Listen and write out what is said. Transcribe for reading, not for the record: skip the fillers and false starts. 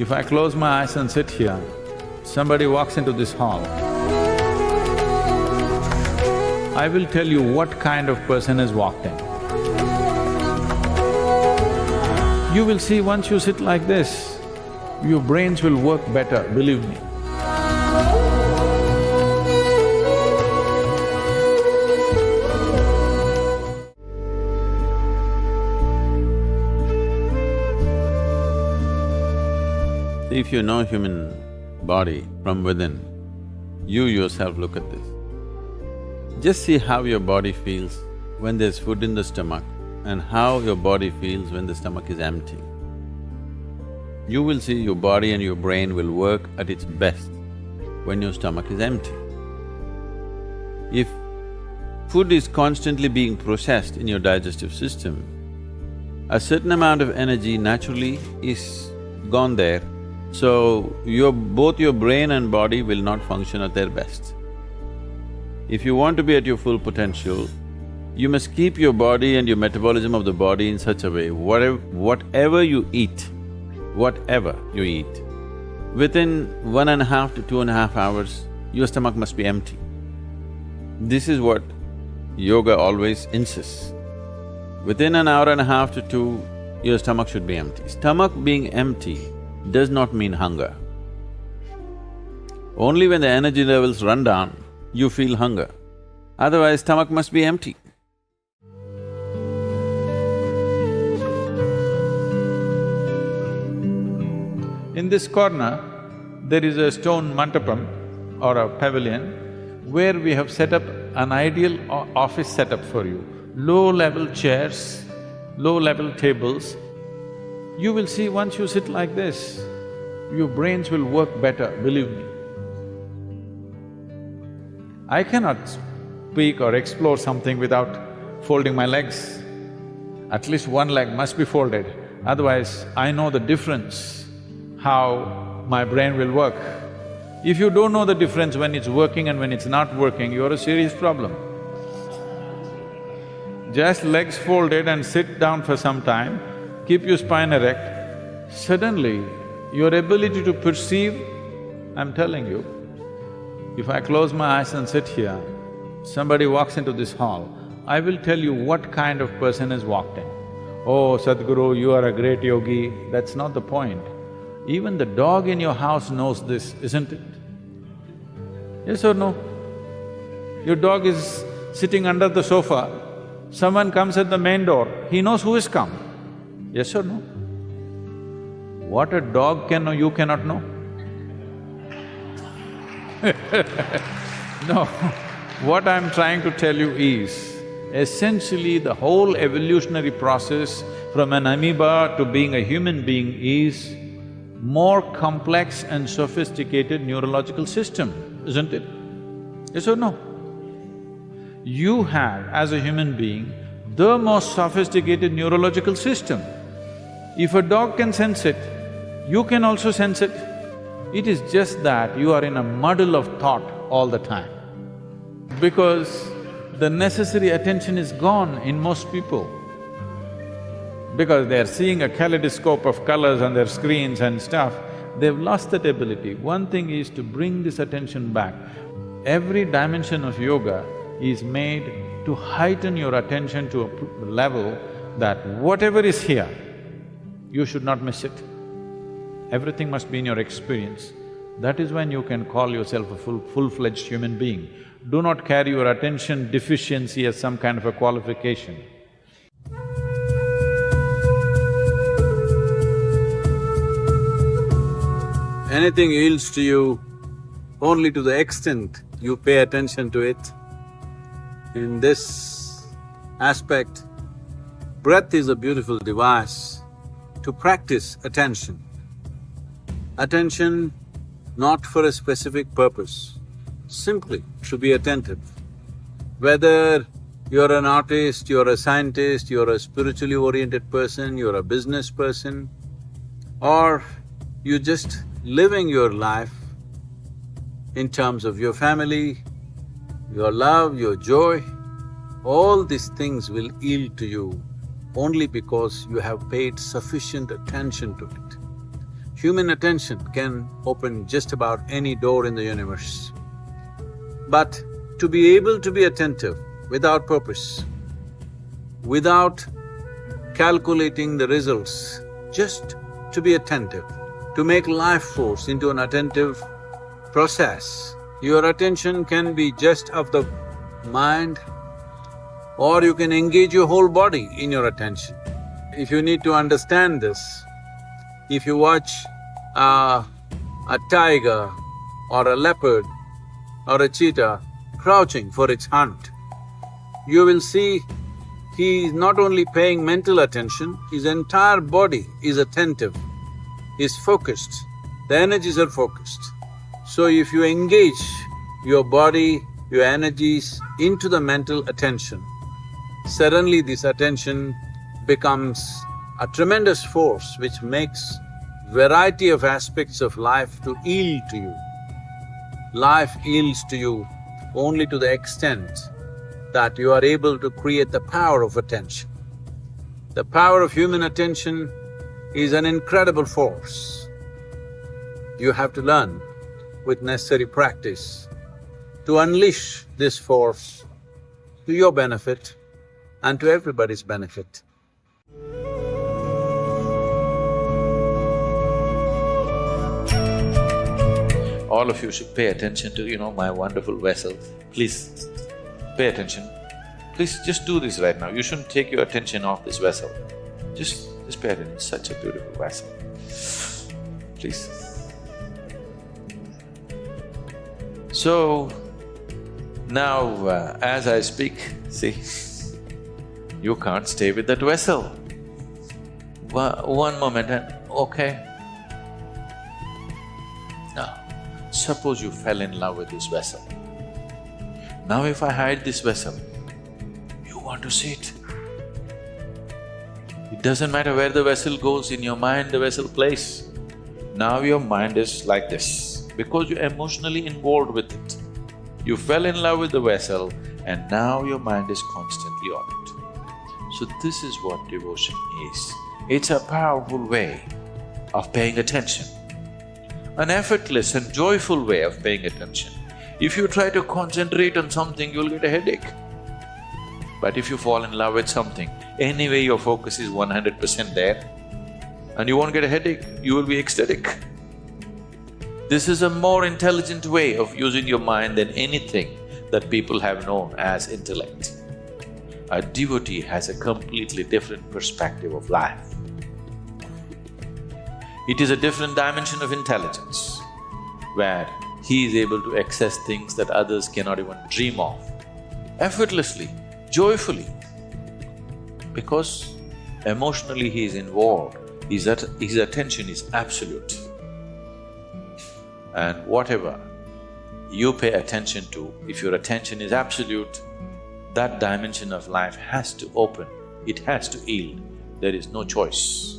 If I close my eyes and sit here, somebody walks into this hall, I will tell you what kind of person has walked in. You will see once you sit like this, your brains will work better, believe me. If you know human body from within, you yourself look at this. Just see how your body feels when there's food in the stomach and how your body feels when the stomach is empty. You will see your body and your brain will work at its best when your stomach is empty. If food is constantly being processed in your digestive system, a certain amount of energy naturally is gone there, so both your brain and body will not function at their best. If you want to be at your full potential, you must keep your body and your metabolism of the body in such a way, whatever you eat, within 1.5 to 2.5 hours, your stomach must be empty. This is what yoga always insists. Within 1.5 to 2 hours, your stomach should be empty. Stomach being empty does not mean hunger. Only when the energy levels run down, you feel hunger. Otherwise, stomach must be empty. In this corner, there is a stone mantapam or a pavilion where we have set up an ideal office setup for you. Low-level chairs, low-level tables. You will see once you sit like this, your brains will work better, believe me. I cannot speak or explore something without folding my legs. At least one leg must be folded, otherwise I know the difference, how my brain will work. If you don't know the difference when it's working and when it's not working, you're a serious problem. Just legs folded and sit down for some time, keep your spine erect, suddenly your ability to perceive, I'm telling you, if I close my eyes and sit here, somebody walks into this hall, I will tell you what kind of person has walked in. Oh, Sadhguru, you are a great yogi, that's not the point. Even the dog in your house knows this, isn't it? Yes or no? Your dog is sitting under the sofa, someone comes at the main door, he knows who has come. Yes or no? What a dog can know, you cannot know. No, what I'm trying to tell you is, essentially the whole evolutionary process from an amoeba to being a human being is more complex and sophisticated neurological system, isn't it? Yes or no? You have, as a human being, the most sophisticated neurological system. If a dog can sense it, you can also sense it. It is just that you are in a muddle of thought all the time. Because the necessary attention is gone in most people. Because they are seeing a kaleidoscope of colors on their screens and stuff, they've lost that ability. One thing is to bring this attention back. Every dimension of yoga is made to heighten your attention to a level that whatever is here, you should not miss it. Everything must be in your experience. That is when you can call yourself a full-fledged human being. Do not carry your attention deficiency as some kind of a qualification. Anything yields to you only to the extent you pay attention to it. In this aspect, breath is a beautiful device to practice attention. Attention not for a specific purpose, simply to be attentive. Whether you're an artist, you're a scientist, you're a spiritually oriented person, you're a business person, or you're just living your life in terms of your family, your love, your joy, all these things will yield to you only because you have paid sufficient attention to it. Human attention can open just about any door in the universe. But to be able to be attentive without purpose, without calculating the results, just to be attentive, to make life force into an attentive process, your attention can be just of the mind, or you can engage your whole body in your attention. If you need to understand this, if you watch a tiger or a leopard or a cheetah crouching for its hunt, you will see he is not only paying mental attention, his entire body is attentive, is focused, the energies are focused. So if you engage your body, your energies into the mental attention, suddenly this attention becomes a tremendous force which makes variety of aspects of life to yield to you. Life yields to you only to the extent that you are able to create the power of attention. The power of human attention is an incredible force. You have to learn with necessary practice to unleash this force to your benefit and to everybody's benefit. All of you should pay attention to, my wonderful vessel. Please, pay attention. Please just do this right now. You shouldn't take your attention off this vessel. Just pay attention. It's such a beautiful vessel. Please. So, now as I speak, see, you can't stay with that vessel. One moment and okay. Now, suppose you fell in love with this vessel. Now if I hide this vessel, you want to see it. It doesn't matter where the vessel goes, in your mind the vessel plays. Now your mind is like this, because you're emotionally involved with it. You fell in love with the vessel and now your mind is constantly on it. So this is what devotion is. It's a powerful way of paying attention, an effortless and joyful way of paying attention. If you try to concentrate on something, you'll get a headache. But if you fall in love with something, anyway your focus is 100% there and you won't get a headache, you will be ecstatic. This is a more intelligent way of using your mind than anything that people have known as intellect. A devotee has a completely different perspective of life. It is a different dimension of intelligence, where he is able to access things that others cannot even dream of, effortlessly, joyfully, because emotionally he is involved, his attention is absolute. And whatever you pay attention to, if your attention is absolute, that dimension of life has to open, it has to yield, there is no choice.